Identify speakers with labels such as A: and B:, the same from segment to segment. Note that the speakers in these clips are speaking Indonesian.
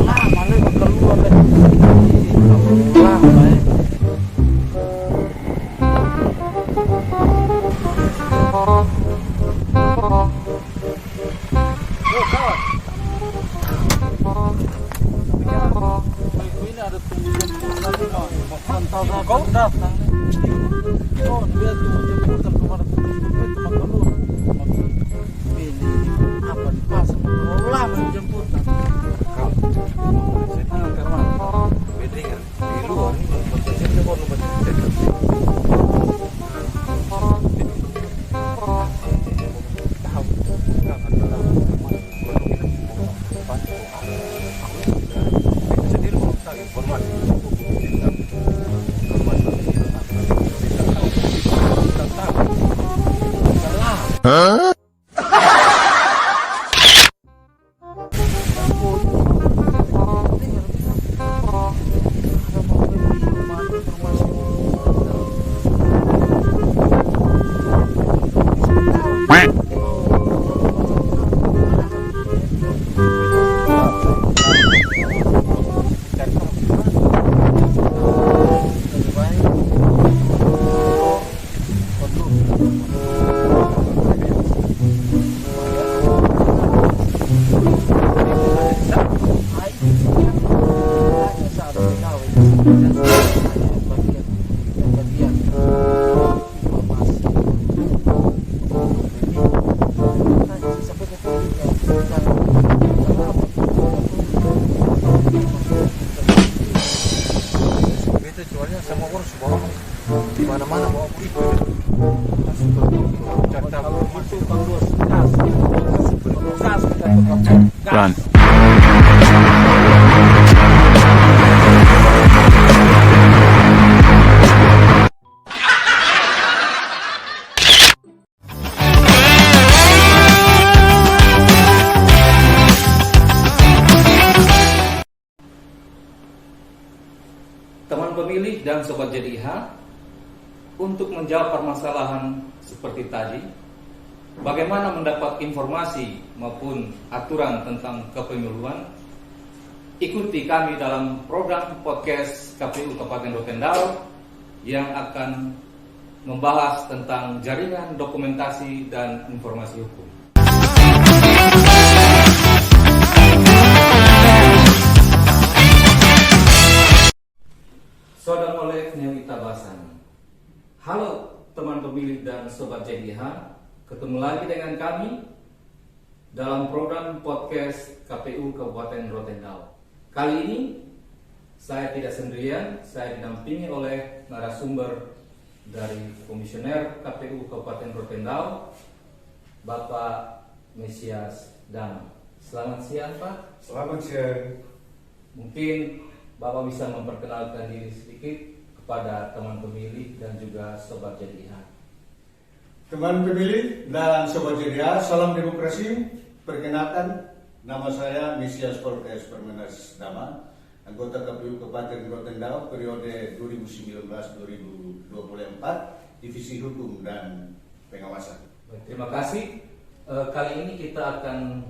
A: lama nih keluar deh. Lama ya. Ini ada tunggu kau datang. Oh, dia tuh jemputan kemarin itu makan dulu. Ini apa di pasar? Oh, lama jemputan. Bedingan di luar ini posisinya baru Hah? Mana-mana bawa itu. Run.
B: Teman pemilih dan Sobat JDIH, untuk menjawab permasalahan seperti tadi, bagaimana mendapat informasi maupun aturan tentang kepemiluan, ikuti kami dalam program podcast KPU Kabupaten Rotendao yang akan membahas tentang jaringan dokumentasi dan informasi hukum. Saudara Oleh Nyawita Basani. Halo teman pemilih dan Sobat JDIH, ketemu lagi dengan kami dalam program podcast KPU Kabupaten Rotendao. Kali ini saya tidak sendirian, saya didampingi oleh narasumber dari Komisioner KPU Kabupaten Rotendao, Bapak Mesias Dama. Selamat siang Pak.
C: Selamat siang.
B: Mungkin Bapak bisa memperkenalkan diri sedikit kepada teman pemilih dan juga Sobat JDIH.
C: Teman pemilih dan Sobat JDIH, salam demokrasi. Perkenalkan, nama saya Mesias Polkes Permenas Dama, anggota KPU Kabupaten Rotendao periode 2019-2024, Divisi Hukum dan Pengawasan.
B: Terima kasih. Kali ini kita akan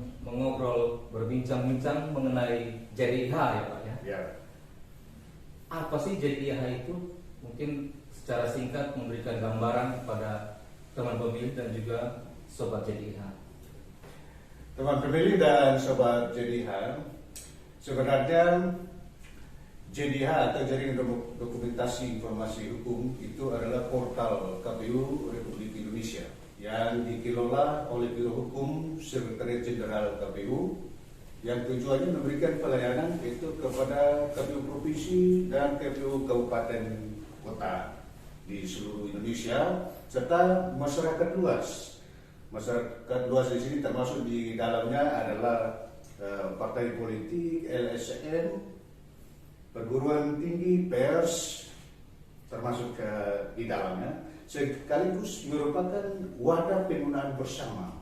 B: berbincang-bincang mengenai JDIH ya Pak ya.
C: Ya.
B: Apa sih JDIH itu? Mungkin secara singkat memberikan gambaran kepada teman pemilih dan juga Sobat JDIH.
C: Teman pemilih dan Sobat JDIH, sebenarnya JDIH atau Jaringan Dokumentasi Informasi Hukum itu adalah portal KPU Republik Indonesia yang dikelola oleh Biro Hukum Sekretariat Jenderal KPU, yang tujuannya memberikan pelayanan itu kepada KPU Provinsi dan KPU Kabupaten Kota di seluruh Indonesia serta masyarakat luas. Masyarakat luas di sini termasuk di dalamnya adalah partai politik, LSM, perguruan tinggi, pers, termasuk di dalamnya, sekaligus merupakan wadah penggunaan bersama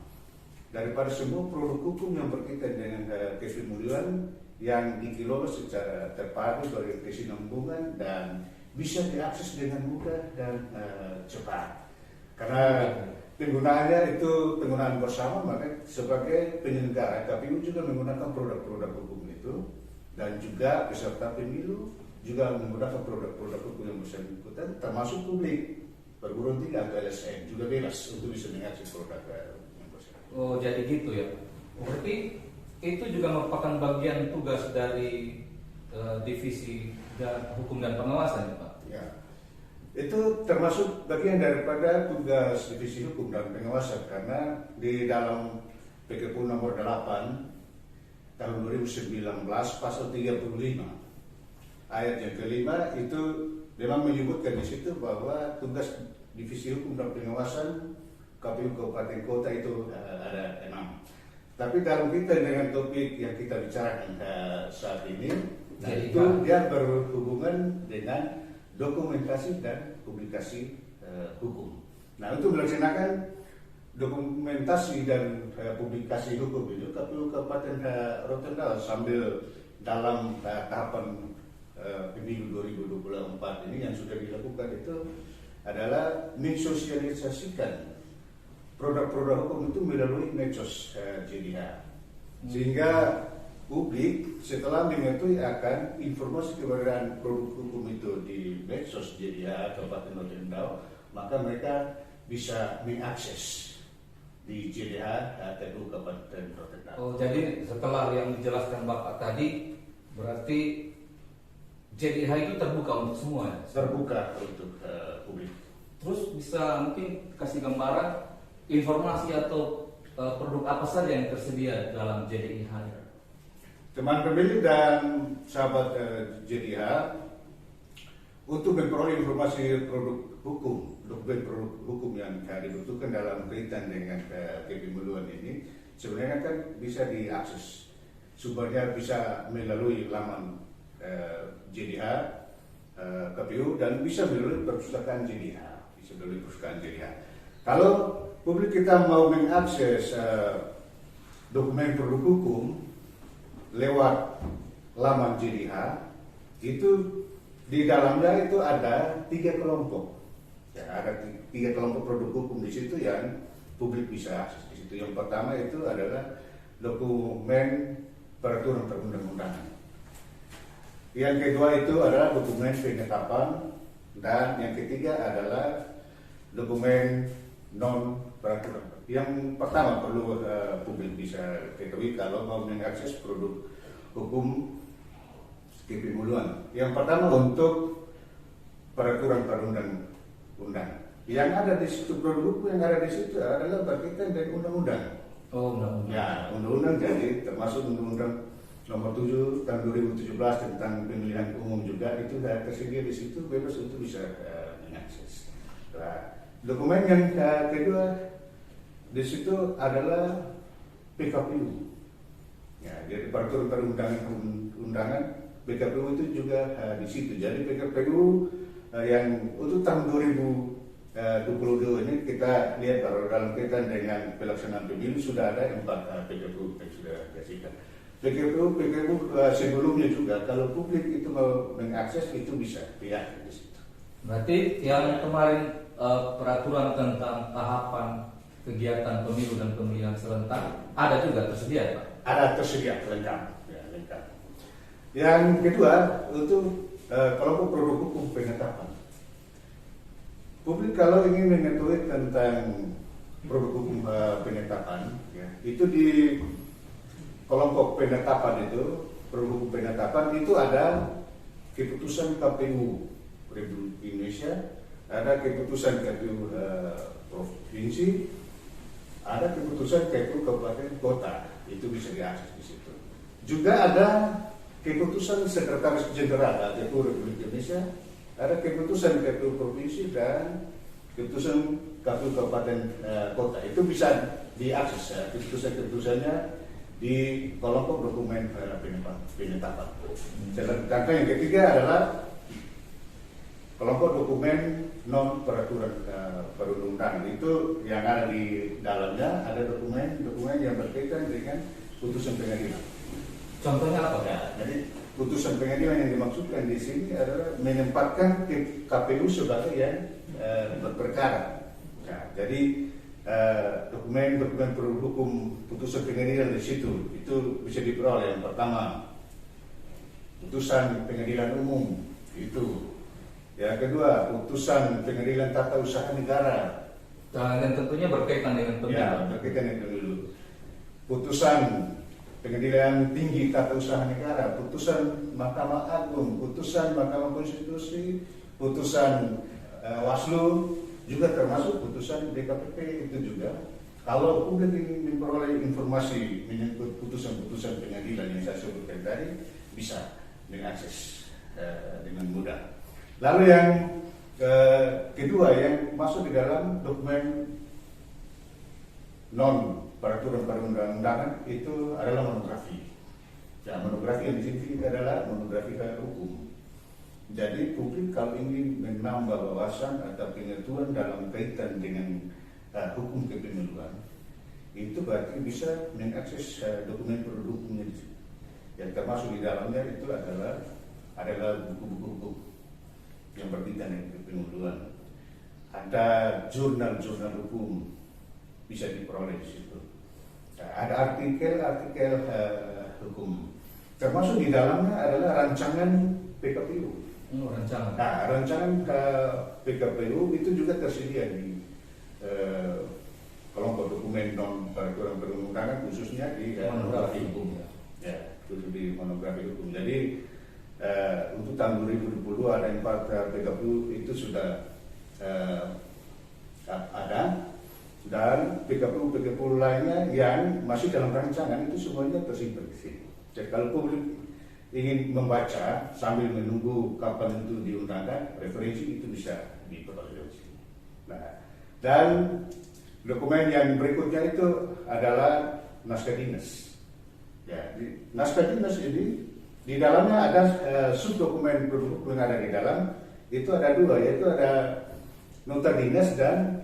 C: daripada semua produk hukum yang berkaitan dengan kepemiluan yang dikelola secara terpadu berkesinambungan dan bisa diakses dengan mudah dan cepat. Karena penggunaannya itu penggunaan bersama, maka sebagai penyelenggara KPU juga menggunakan produk-produk hukum dan juga peserta pemilu juga menggunakan produk-produk hukum yang bersangkutan, termasuk publik perguruan tinggi atau LSM juga bebas untuk bisa mengakses produk yang bersangkutan.
B: Oh, jadi gitu ya. Berarti itu juga merupakan bagian tugas dari divisi hukum dan pengawasan ya Pak?
C: Ya, itu termasuk bagian daripada tugas divisi hukum dan pengawasan, karena di dalam PKPU nomor 8 tahun 2019 pasal 35 ayat yang kelima itu memang menyebutkan di situ bahwa tugas divisi hukum dan pengawasan KPU Kabupaten Kota itu ada 6. Tapi dalam kita dengan topik yang kita bicarakan saat ini, nah itu dia berhubungan dengan dokumentasi dan publikasi hukum. Nah, untuk melaksanakan dokumentasi dan publikasi hukum itu KPU Kabupaten Rotendao sambil dalam tahapan pemilu 2024 ini yang sudah dilakukan itu adalah mensosialisasikan produk-produk hukum itu melalui medsos JDH, sehingga publik setelah mengetahui akan informasi keberadaan produk hukum itu di medsos JDH Kabupaten Rotendao, maka mereka bisa mengakses di JDH KPU Kabupaten Rotendao.
B: Oh, jadi setelah yang dijelaskan Bapak tadi, berarti JDH itu terbuka untuk semua ya?
C: Terbuka untuk publik.
B: Terus bisa mungkin kasih gambaran informasi atau produk apa saja yang tersedia dalam JDH?
C: Teman pemilih dan sahabat JDH, untuk memperoleh informasi produk hukum, dokumen produk hukum yang dibutuhkan dalam kaitan dengan kepemiluan ini, sebenarnya kan bisa diakses. Sumbernya bisa melalui laman JDH KPU dan bisa melalui perpustakaan JDH. Kalau publik kita mau mengakses dokumen produk hukum lewat laman JDH, itu di dalamnya itu ada 3 kelompok. Ya, ada 3 kelompok produk hukum di situ yang publik bisa akses di situ. Yang pertama itu adalah dokumen peraturan perundang-undangan. Yang kedua itu adalah dokumen penetapan, dan yang ketiga adalah dokumen non peraturan. Yang pertama perlu publik bisa ketahui kalau mau mengakses produk hukum kepemiluan. Yang pertama untuk peraturan perundang-undangan. Yang ada di situ, produk hukum yang ada di situ adalah berkaitan dengan undang-undang.
B: Oh, undang-undang.
C: Ya, undang-undang, jadi termasuk undang-undang nomor 7 tahun 2017 tentang pemilihan umum juga itu sudah tersedia di situ, bebas untuk bisa mengakses. Nah, dokumen yang kedua di situ adalah PKPU. Ya, jadi peraturan perundang-undangan PKPU itu juga di situ. Jadi PKPU yang untuk tahun 2022 ini kita lihat bahwa dalam kaitan dengan pelaksanaan pemilu sudah ada 4 PKPU yang sudah dikasihkan. PKPU sebelumnya juga kalau publik itu mau mengakses itu bisa lihat di situ.
B: Berarti yang kemarin peraturan tentang tahapan kegiatan pemilu dan pemilihan serentak ada juga tersedia Pak?
C: Ada tersedia lengkap. Ya, lengkap. Yang kedua untuk kelompok produk hukum penetapan. Publik kalau ingin mengetahui tentang produk hukum penetapan, ya, itu di kelompok penetapan itu, produk hukum penetapan itu ada keputusan KPU Republik Indonesia, ada keputusan KPU provinsi, ada keputusan KPU Kabupaten Kota, itu bisa diakses di situ. Juga ada keputusan Sekretaris Jenderal KPU Republik Indonesia, ada keputusan KPU provinsi dan keputusan KPU Kabupaten Kota, itu bisa diakses keputusan-keputusannya di kelompok dokumen penetapan. Sedangkan yang ketiga adalah kelompok dokumen non peraturan perundang-undangan. Itu yang ada di dalamnya ada dokumen yang berkaitan dengan putusan pengadilan.
B: Contohnya apa?
C: Ya, jadi putusan pengadilan yang dimaksudkan di sini adalah menempatkan KPU sebagai yang berperkara. Nah, jadi dokumen produk hukum putusan pengadilan di situ itu bisa diperoleh. Yang pertama putusan pengadilan umum itu. Yang kedua, putusan pengadilan tata usaha negara.
B: Dan tentunya berkaitan dengan pemilu.
C: Ya, berkaitan dengan pemilu. Putusan pengadilan tinggi tata usaha negara, putusan Mahkamah Agung, putusan Mahkamah Konstitusi, putusan Waslu, juga termasuk putusan DKPP itu juga. Kalau publik ingin memperoleh informasi menyangkut putusan-putusan pengadilan yang saya sebutkan tadi, bisa mengakses dengan mudah. Lalu yang kedua yang masuk di dalam dokumen non peraturan perundang-undangan itu adalah monografi. Ya, monografi yang di sini adalah monografi hukum. Jadi publik kalau ingin menambah wawasan atau pengetahuan dalam kaitan dengan hukum kepemiluan, itu berarti bisa mengakses dokumen produk hukumnya di sini. Yang termasuk di dalamnya itu adalah buku-buku hukum yang berkaitan dengan kepemiluan. Ada jurnal-jurnal hukum bisa diperoleh di situ. Ada artikel-artikel hukum. Termasuk di dalamnya adalah rancangan PKPU.
B: Rancangan.
C: Nah, rancangan PKPU itu juga tersedia di kelompok dokumen non peraturan perundang-undangan, khususnya di
B: monografi hukum.
C: Ya, khusus di monografi hukum. Jadi untuk tahun 2022 ada 4 PKPU itu sudah ada, dan PKPU lainnya yang masih dalam rancangan itu semuanya tersimpan di sini. Jadi kalau publik ingin membaca sambil menunggu kapan itu diundangkan, referensi itu bisa diperoleh dari sini. Nah, dan dokumen yang berikutnya itu adalah naskah dinas. Ya, naskah dinas ini di dalamnya ada subdokumen produk yang ada di dalam, itu ada 2, yaitu ada nota dinas dan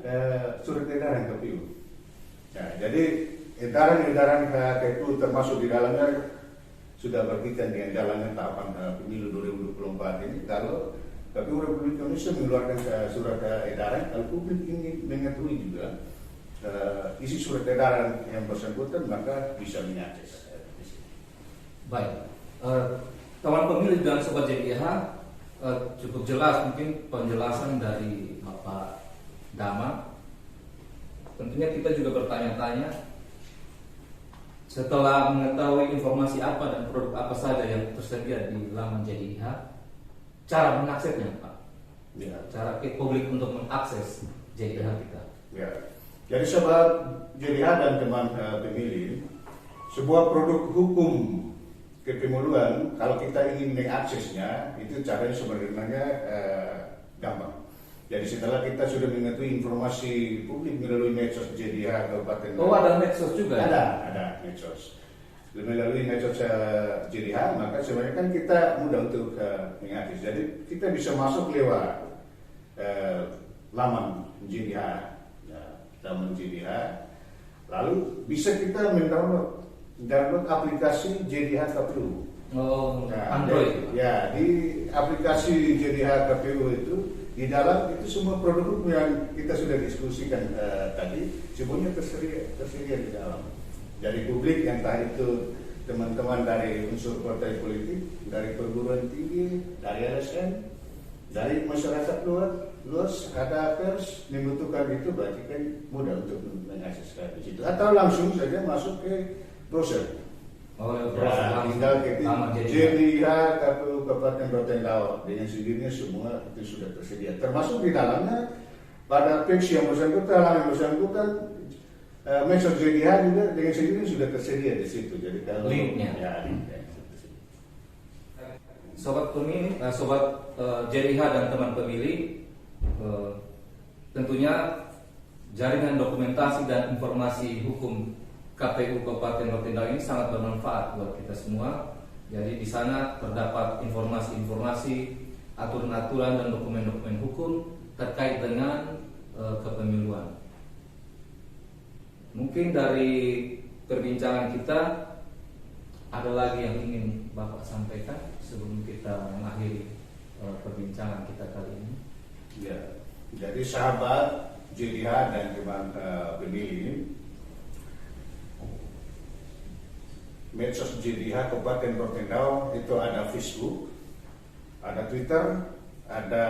C: surat edaran KPU. Nah, jadi edaran-edaran KPU termasuk di dalamnya sudah berkaitan dengan jalannya tahapan pemilu 2024 ini. Kalau KPU Republik Indonesia mengeluarkan surat edaran, kalau publik ingin mengetahui juga isi surat edaran yang bersangkutan, maka bisa mengakses.
B: Baik, teman pemilih dan sobat JDH, cukup jelas mungkin penjelasan dari Bapak Dama. Tentunya kita juga bertanya-tanya, setelah mengetahui informasi apa dan produk apa saja yang tersedia di laman JDH, cara mengaksesnya, Pak?
C: Ya.
B: Cara publik untuk mengakses JDH kita.
C: Ya. Jadi sobat JDH dan teman pemilih, sebuah produk hukum kepemiluan, kalau kita ingin mengaksesnya, itu caranya sebenarnya gampang. Jadi setelah kita sudah mengetahui informasi publik melalui medsos JDH Kabupaten.
B: Oh, ada medsos juga?
C: Ada medsos. Melalui medsos JDH, maka sebenarnya kan kita mudah untuk mengakses. Jadi kita bisa masuk lewat laman JDH, laman JDH. Lalu bisa kita mendownload aplikasi JDH KPU.
B: Oh, Android.
C: Ya, di aplikasi JDH KPU itu, di dalam itu semua produk hukum yang kita sudah diskusikan tadi semuanya tersedia di dalam. Dari publik yang entah itu teman-teman dari unsur partai politik, dari perguruan tinggi, dari LSM, dari masyarakat luas, ada pers membutuhkan itu, berarti kan mudah untuk mengakses di situ. Atau langsung saja masuk ke browser. Tinggal ketik JDH KPU Kabupaten Rotendao, dengan sendirinya semua itu sudah tersedia. Termasuk di dalamnya pada page yang bersangkutan, medsos JDH juga dengan sendirinya sudah tersedia di situ. Jadi kalau
B: linknya.
C: Ya, linknya.
B: Sobat pemilih, sobat JDH dan teman pemilih, tentunya jaringan dokumentasi dan informasi hukum KPU Kabupaten Rotendao ini sangat bermanfaat buat kita semua. Jadi di sana terdapat informasi-informasi, aturan-aturan dan dokumen-dokumen hukum terkait dengan kepemiluan. Mungkin dari perbincangan kita ada lagi yang ingin Bapak sampaikan sebelum kita mengakhiri perbincangan kita kali ini.
C: Ya, jadi sahabat JDH dan teman pemilih, medsos JDH Kabupaten Rotendao itu ada Facebook, ada Twitter, ada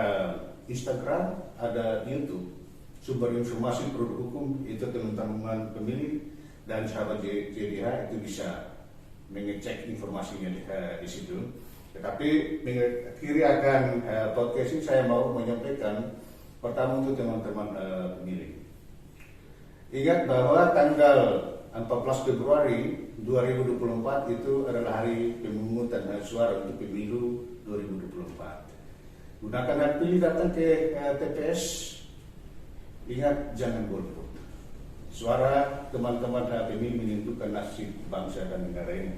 C: Instagram, ada YouTube. Sumber informasi produk hukum itu teman-teman pemilih dan sahabat JDH itu bisa mengecek informasinya di situ. Tetapi mengakhiri akan podcast ini saya mau menyampaikan pertama untuk teman-teman pemilih. Ingat bahwa tanggal 14 Februari 2024 itu adalah hari pemungutan suara untuk pemilu 2024. Gunakan hak pilih, datang ke TPS. Ingat, jangan golput. Suara teman-teman pemilih menentukan nasib bangsa dan negara ini.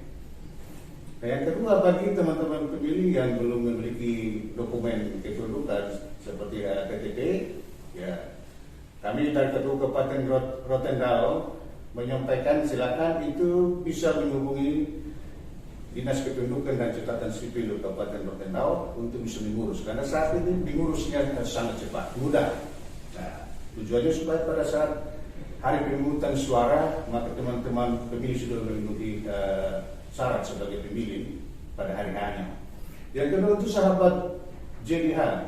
C: Nah, yang kedua, bagi teman-teman pemilih yang belum memiliki dokumen kependudukan seperti KTP, ya, kami dari Ketua Kabupaten Rotendao menyampaikan silakan itu bisa menghubungi Dinas Kependudukan dan Catatan Sipil Kabupaten Rotendao untuk bisa mengurus, karena saat ini mengurusnya sangat cepat, mudah. Nah, tujuannya supaya pada saat hari pemungutan suara maka teman-teman pemilih sudah memenuhi syarat sebagai pemilih pada hari hanya. Yang kedua itu sahabat JDH,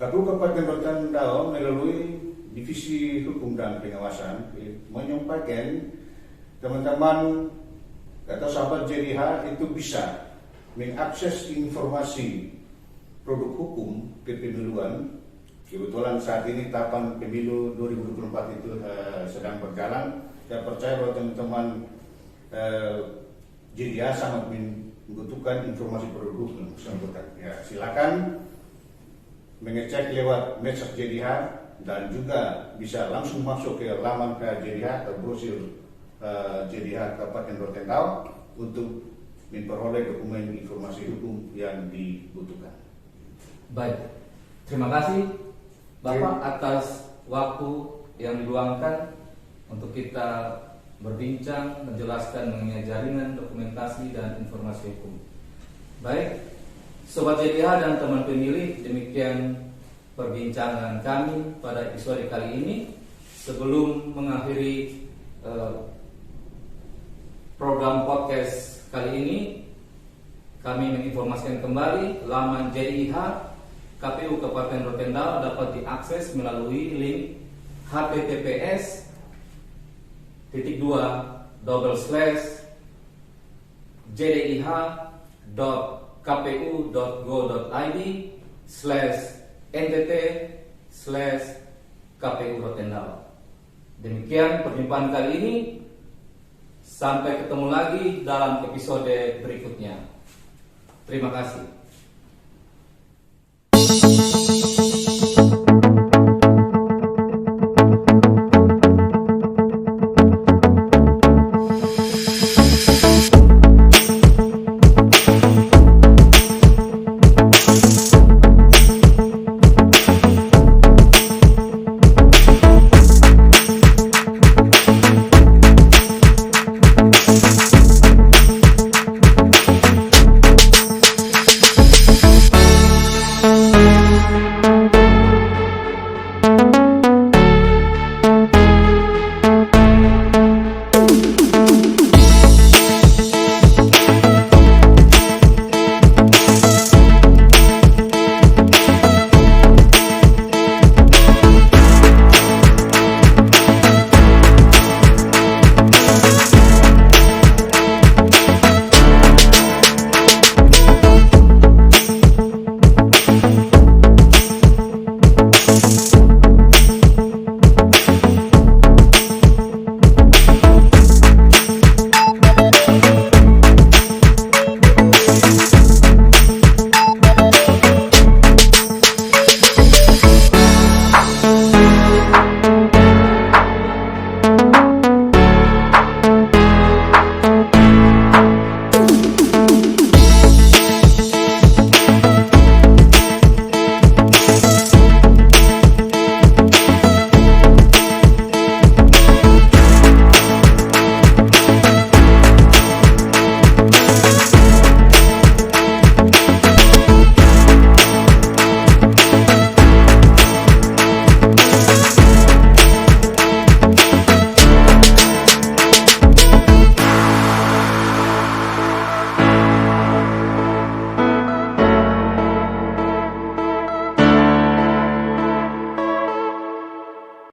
C: Ketua Kabupaten Rotendao melalui Divisi Hukum dan Pengawasan menyampaikan teman-teman atau sahabat JDH itu bisa mengakses informasi produk hukum kepemiluan. Kebetulan saat ini tahapan pemilu 2024 itu sedang berjalan. Saya percaya bahwa teman-teman JDH sangat membutuhkan informasi produk hukum bersangkutan. Ya, silakan mengecek lewat medsos JDH dan juga bisa langsung masuk ke laman JDH atau brosur JDH Kabupaten Rotendao untuk memperoleh dokumen informasi hukum yang dibutuhkan.
B: Baik, terima kasih Bapak atas waktu yang diluangkan untuk kita berbincang, menjelaskan mengenai jaringan dokumentasi dan informasi hukum. Baik, Sobat JDH dan teman pemilih, demikian perbincangan kami pada episode kali ini. Sebelum mengakhiri program podcast kali ini, kami menginformasikan kembali laman JDH KPU Kabupaten Rotendao dapat diakses melalui link https://jdih.kpu.go.id/ntt/kpu Rotendao. Demikian perjumpaan kali ini. Sampai ketemu lagi dalam episode berikutnya. Terima kasih.